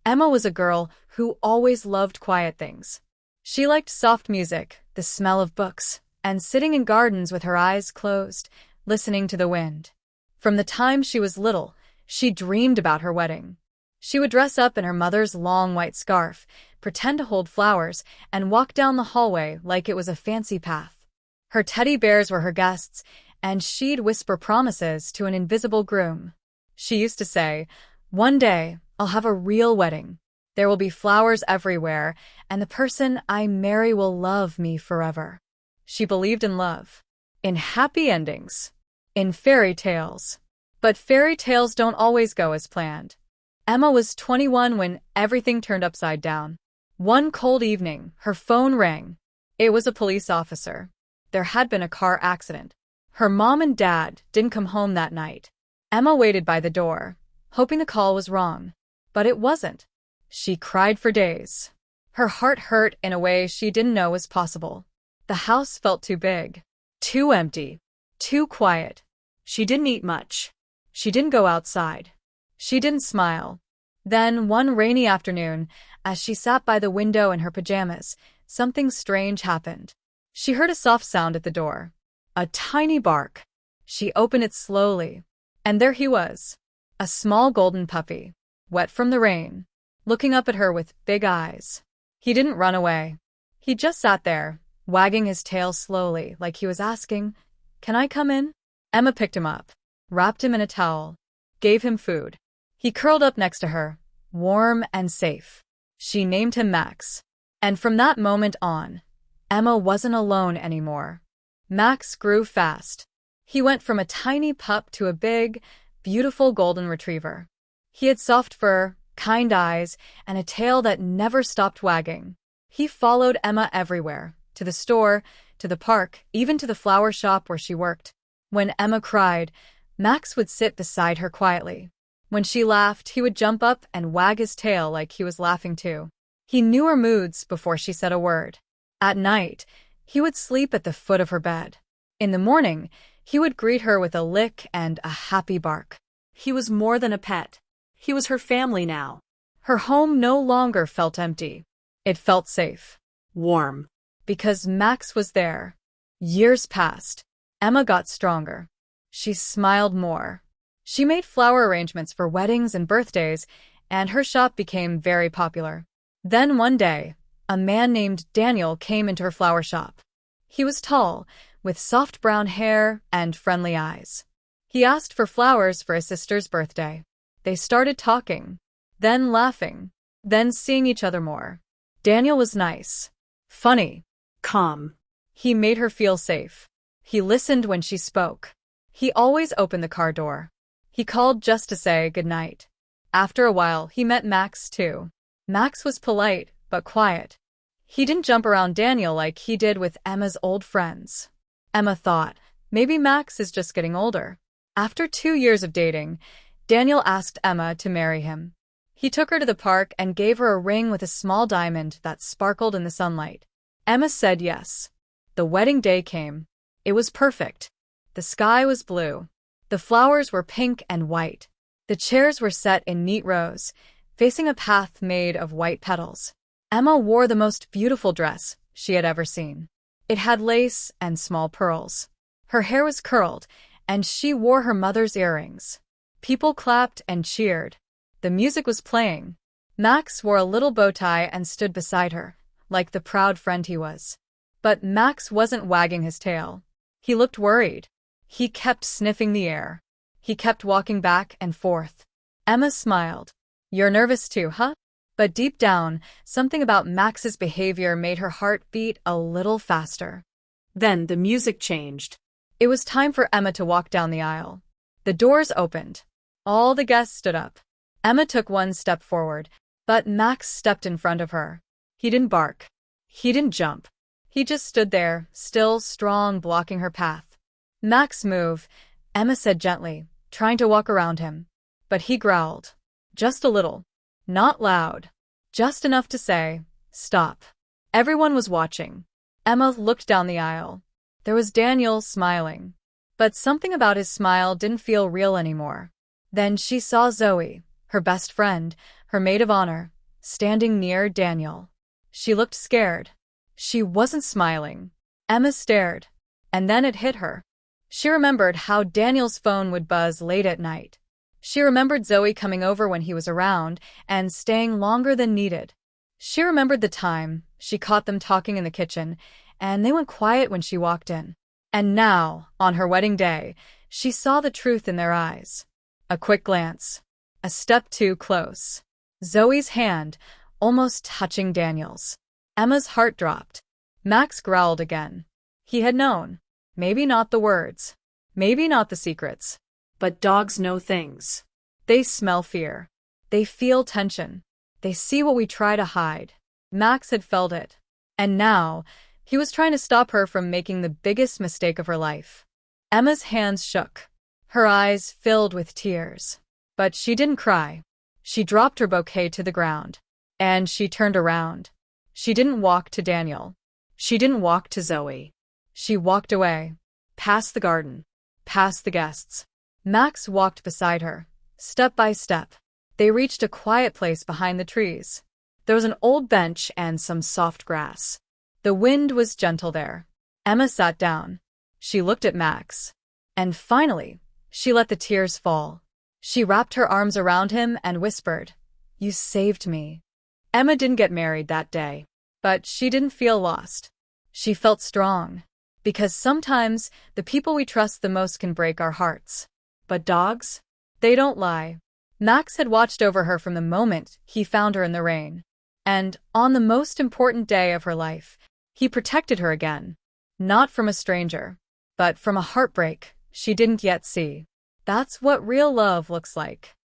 Emma was a girl who always loved quiet things. She liked soft music, the smell of books, and sitting in gardens with her eyes closed, listening to the wind. From the time she was little, she dreamed about her wedding. She would dress up in her mother's long white scarf, pretend to hold flowers, and walk down the hallway like it was a fancy path. Her teddy bears were her guests, and she'd whisper promises to an invisible groom. She used to say, "One day, I'll have a real wedding. There will be flowers everywhere, and the person I marry will love me forever." She believed in love, in happy endings, in fairy tales. But fairy tales don't always go as planned. Emma was 21 when everything turned upside down. One cold evening, her phone rang. It was a police officer. There had been a car accident. Her mom and dad didn't come home that night. Emma waited by the door, hoping the call was wrong. But it wasn't. She cried for days. Her heart hurt in a way she didn't know was possible. The house felt too big, too empty, too quiet. She didn't eat much. She didn't go outside. She didn't smile. Then, one rainy afternoon, as she sat by the window in her pajamas, something strange happened. She heard a soft sound at the door. A tiny bark. She opened it slowly. And there he was. A small golden puppy, wet from the rain, looking up at her with big eyes. He didn't run away. He just sat there, wagging his tail slowly, like he was asking, "Can I come in?" Emma picked him up, wrapped him in a towel, gave him food. He curled up next to her, warm and safe. She named him Max. And from that moment on, Emma wasn't alone anymore. Max grew fast. He went from a tiny pup to a big, beautiful golden retriever. He had soft fur, kind eyes, and a tail that never stopped wagging. He followed Emma everywhere, to the store, to the park, even to the flower shop where she worked. When Emma cried, Max would sit beside her quietly. When she laughed, he would jump up and wag his tail like he was laughing too. He knew her moods before she said a word. At night, he would sleep at the foot of her bed. In the morning, he would greet her with a lick and a happy bark. He was more than a pet. He was her family now. Her home no longer felt empty. It felt safe. Warm. Because Max was there. Years passed. Emma got stronger. She smiled more. She made flower arrangements for weddings and birthdays, and her shop became very popular. Then one day, a man named Daniel came into her flower shop. He was tall, with soft brown hair and friendly eyes. He asked for flowers for his sister's birthday. They started talking, then laughing, then seeing each other more. Daniel was nice, funny, calm. He made her feel safe. He listened when she spoke. He always opened the car door. He called just to say goodnight. After a while, he met Max too. Max was polite, but quiet. He didn't jump around Daniel like he did with Emma's old friends. Emma thought, maybe Max is just getting older. After 2 years of dating, Daniel asked Emma to marry him. He took her to the park and gave her a ring with a small diamond that sparkled in the sunlight. Emma said yes. The wedding day came. It was perfect. The sky was blue. The flowers were pink and white. The chairs were set in neat rows, facing a path made of white petals. Emma wore the most beautiful dress she had ever seen. It had lace and small pearls. Her hair was curled, and she wore her mother's earrings. People clapped and cheered. The music was playing. Max wore a little bow tie and stood beside her, like the proud friend he was. But Max wasn't wagging his tail. He looked worried. He kept sniffing the air. He kept walking back and forth. Emma smiled. "You're nervous too, huh?" But deep down, something about Max's behavior made her heart beat a little faster. Then the music changed. It was time for Emma to walk down the aisle. The doors opened. All the guests stood up. Emma took one step forward, but Max stepped in front of her. He didn't bark. He didn't jump. He just stood there, still strong, blocking her path. "Max, move," Emma said gently, trying to walk around him. But he growled. Just a little. Not loud. Just enough to say, "Stop." Everyone was watching. Emma looked down the aisle. There was Daniel smiling. But something about his smile didn't feel real anymore. Then she saw Zoe, her best friend, her maid of honor, standing near Daniel. She looked scared. She wasn't smiling. Emma stared, and then it hit her. She remembered how Daniel's phone would buzz late at night. She remembered Zoe coming over when he was around and staying longer than needed. She remembered the time she caught them talking in the kitchen, and they went quiet when she walked in. And now, on her wedding day, she saw the truth in their eyes. A quick glance. A step too close. Zoe's hand, almost touching Daniel's. Emma's heart dropped. Max growled again. He had known. Maybe not the words. Maybe not the secrets. But dogs know things. They smell fear. They feel tension. They see what we try to hide. Max had felt it. And now, he was trying to stop her from making the biggest mistake of her life. Emma's hands shook. Her eyes filled with tears. But she didn't cry. She dropped her bouquet to the ground. And she turned around. She didn't walk to Daniel. She didn't walk to Zoe. She walked away. Past the garden. Past the guests. Max walked beside her, step by step. They reached a quiet place behind the trees. There was an old bench and some soft grass. The wind was gentle there. Emma sat down. She looked at Max. And finally, she let the tears fall. She wrapped her arms around him and whispered, "You saved me." Emma didn't get married that day, but she didn't feel lost. She felt strong, because sometimes the people we trust the most can break our hearts. But dogs? They don't lie. Max had watched over her from the moment he found her in the rain. And on the most important day of her life, he protected her again. Not from a stranger, but from a heartbreak she didn't yet see. That's what real love looks like.